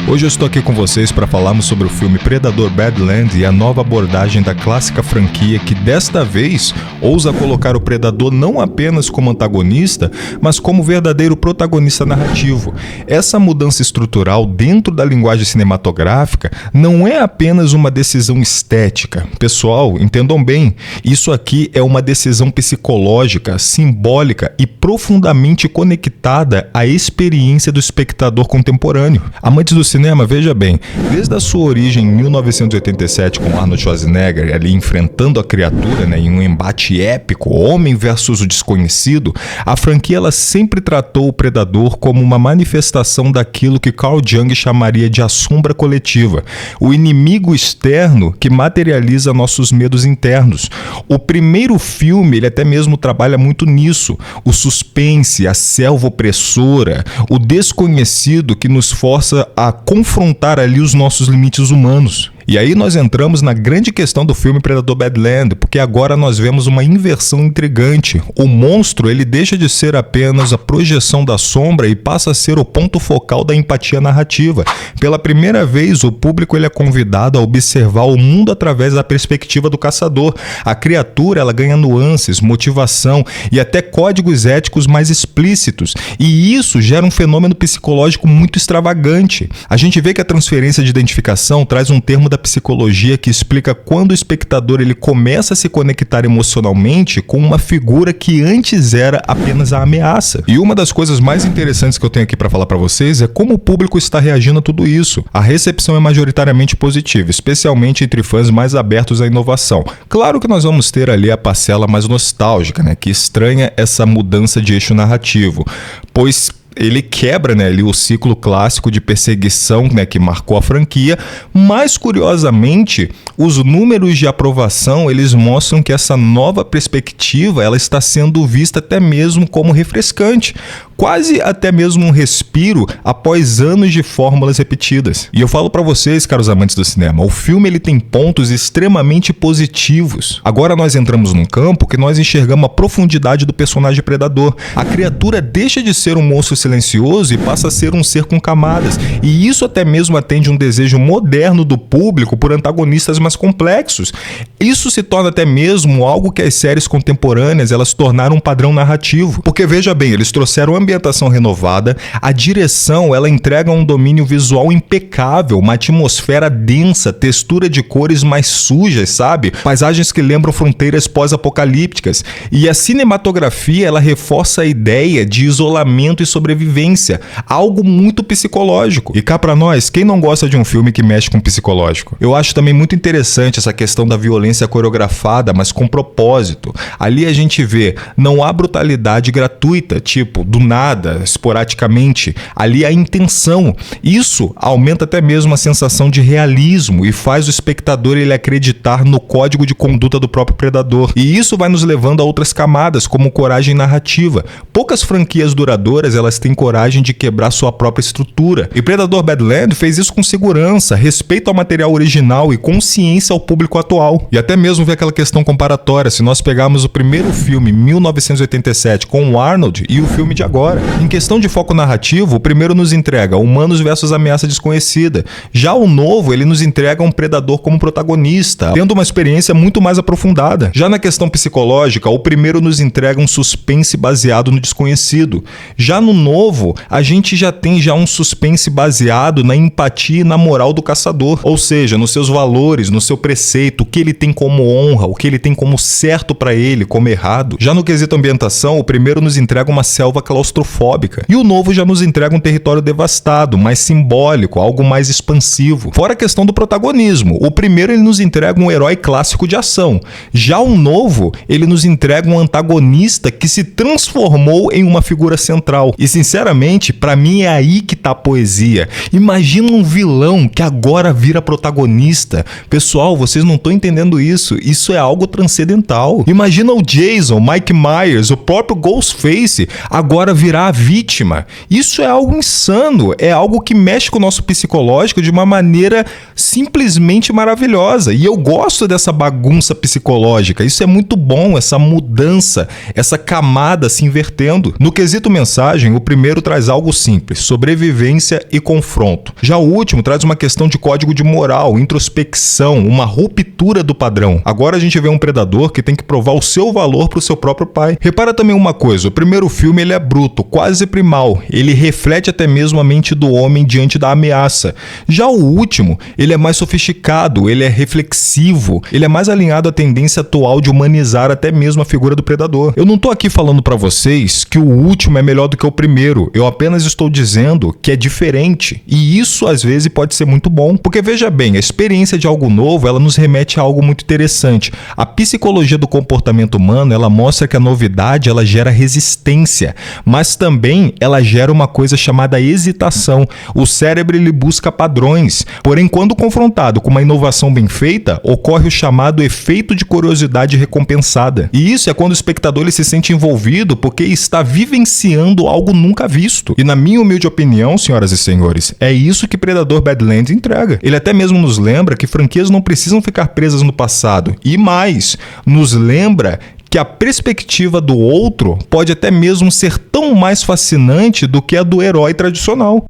Hoje eu estou aqui com vocês para falarmos sobre o filme Predador Badlands e a nova abordagem da clássica franquia que desta vez ousa colocar o Predador não apenas como antagonista, mas como verdadeiro protagonista narrativo. Essa mudança estrutural dentro da linguagem cinematográfica não é apenas uma decisão estética. Pessoal, entendam bem, isso aqui é uma decisão psicológica, simbólica e profundamente conectada à experiência do espectador contemporâneo. Amantes do cinema, veja bem, desde a sua origem em 1987 com Arnold Schwarzenegger ali enfrentando a criatura, em um embate épico, homem versus o desconhecido, a franquia ela sempre tratou o Predador como uma manifestação daquilo que Carl Jung chamaria de a sombra coletiva, o inimigo externo que materializa nossos medos internos. O primeiro filme, ele até mesmo trabalha muito nisso, o suspense, a selva opressora, o desconhecido que nos força a confrontar ali os nossos limites humanos. E aí nós entramos na grande questão do filme Predador Badlands, porque agora nós vemos uma inversão intrigante. O monstro, ele deixa de ser apenas a projeção da sombra e passa a ser o ponto focal da empatia narrativa. Pela primeira vez, o público ele é convidado a observar o mundo através da perspectiva do caçador. A criatura, ela ganha nuances, motivação e até códigos éticos mais explícitos. E isso gera um fenômeno psicológico muito extravagante. A gente vê que a transferência de identificação traz um termo da psicologia que explica quando o espectador ele começa a se conectar emocionalmente com uma figura que antes era apenas a ameaça. E uma das coisas mais interessantes que eu tenho aqui para falar para vocês é como o público está reagindo a tudo isso. A recepção é majoritariamente positiva, especialmente entre fãs mais abertos à inovação. Claro que nós vamos ter ali a parcela mais nostálgica, que estranha essa mudança de eixo narrativo, pois ele quebra ali o ciclo clássico de perseguição que marcou a franquia, mas curiosamente os números de aprovação eles mostram que essa nova perspectiva ela está sendo vista até mesmo como refrescante, quase até mesmo um respiro após anos de fórmulas repetidas. E eu falo para vocês, caros amantes do cinema, o filme ele tem pontos extremamente positivos. Agora nós entramos num campo que nós enxergamos a profundidade do personagem predador. A criatura deixa de ser um monstro silencioso e passa a ser um ser com camadas. E isso até mesmo atende um desejo moderno do público por antagonistas mais complexos. Isso se torna até mesmo algo que as séries contemporâneas elas tornaram um padrão narrativo. Porque veja bem, eles trouxeram ambientação renovada, a direção ela entrega um domínio visual impecável, uma atmosfera densa, textura de cores mais sujas, sabe? Paisagens que lembram fronteiras pós-apocalípticas. E a cinematografia ela reforça a ideia de isolamento e sobrevivência, algo muito psicológico. E cá pra nós, quem não gosta de um filme que mexe com o psicológico? Eu acho também muito interessante essa questão da violência coreografada, mas com propósito. Ali a gente vê, não há brutalidade gratuita, tipo, do nada, esporadicamente. Ali há intenção. Isso aumenta até mesmo a sensação de realismo e faz o espectador ele acreditar no código de conduta do próprio predador. E isso vai nos levando a outras camadas, como coragem narrativa. Poucas franquias duradouras elas têm coragem de quebrar sua própria estrutura. E Predador Badlands fez isso com segurança, respeito ao material original e consciência ao público atual. E até mesmo ver aquela questão comparatória, se nós pegarmos o primeiro filme, 1987, com o Arnold e o filme de agora. Em questão de foco narrativo, o primeiro nos entrega humanos versus ameaça desconhecida. Já o novo, ele nos entrega um predador como protagonista, tendo uma experiência muito mais aprofundada. Já na questão psicológica, o primeiro nos entrega um suspense baseado no desconhecido. Já no novo, a gente já tem um suspense baseado na empatia e na moral do caçador. Ou seja, nos seus valores, no seu preceito, o que ele tem como honra, o que ele tem como certo para ele, como errado. Já no quesito ambientação, o primeiro nos entrega uma selva claustrofóbica. E o novo já nos entrega um território devastado, mais simbólico, algo mais expansivo. Fora a questão do protagonismo. O primeiro ele nos entrega um herói clássico de ação. Já o novo, ele nos entrega um antagonista que se transformou em uma figura central. E sinceramente, pra mim é aí que tá a poesia. Imagina um vilão que agora vira protagonista. Pessoal, vocês não estão entendendo isso. Isso é algo transcendental. Imagina o Jason, Mike Myers, o próprio Ghostface agora virar a vítima. Isso é algo insano. É algo que mexe com o nosso psicológico de uma maneira simplesmente maravilhosa. E eu gosto dessa bagunça psicológica. Isso é muito bom, essa mudança, essa camada se invertendo. No quesito mensagem, o primeiro traz algo simples, sobrevivência e confronto. Já o último traz uma questão de código de moral, introspecção, uma ruptura do padrão. Agora a gente vê um predador que tem que provar o seu valor pro seu próprio pai. Repara também uma coisa, o primeiro filme ele é bruto, quase primal, ele reflete até mesmo a mente do homem diante da ameaça. Já o último, ele é mais sofisticado, ele é reflexivo, ele é mais alinhado à tendência atual de humanizar até mesmo a figura do predador. Eu não tô aqui falando pra vocês que o último é melhor do que o primeiro, eu apenas estou dizendo que é diferente, e isso às vezes pode ser muito bom, porque veja bem, a experiência de algo novo, ela nos remete a algo muito interessante. A psicologia do comportamento humano, ela mostra que a novidade, ela gera resistência, mas também ela gera uma coisa chamada hesitação. O cérebro ele busca padrões, porém quando confrontado com uma inovação bem feita, ocorre o chamado efeito de curiosidade recompensada. E isso é quando o espectador ele se sente envolvido porque está vivenciando algo nunca visto. E na minha humilde opinião, senhoras e senhores, é isso que Predador Badlands entrega. Ele até mesmo nos lembra que franquias não precisam ficar presas no passado. E mais, nos lembra que a perspectiva do outro pode até mesmo ser tão mais fascinante do que a do herói tradicional.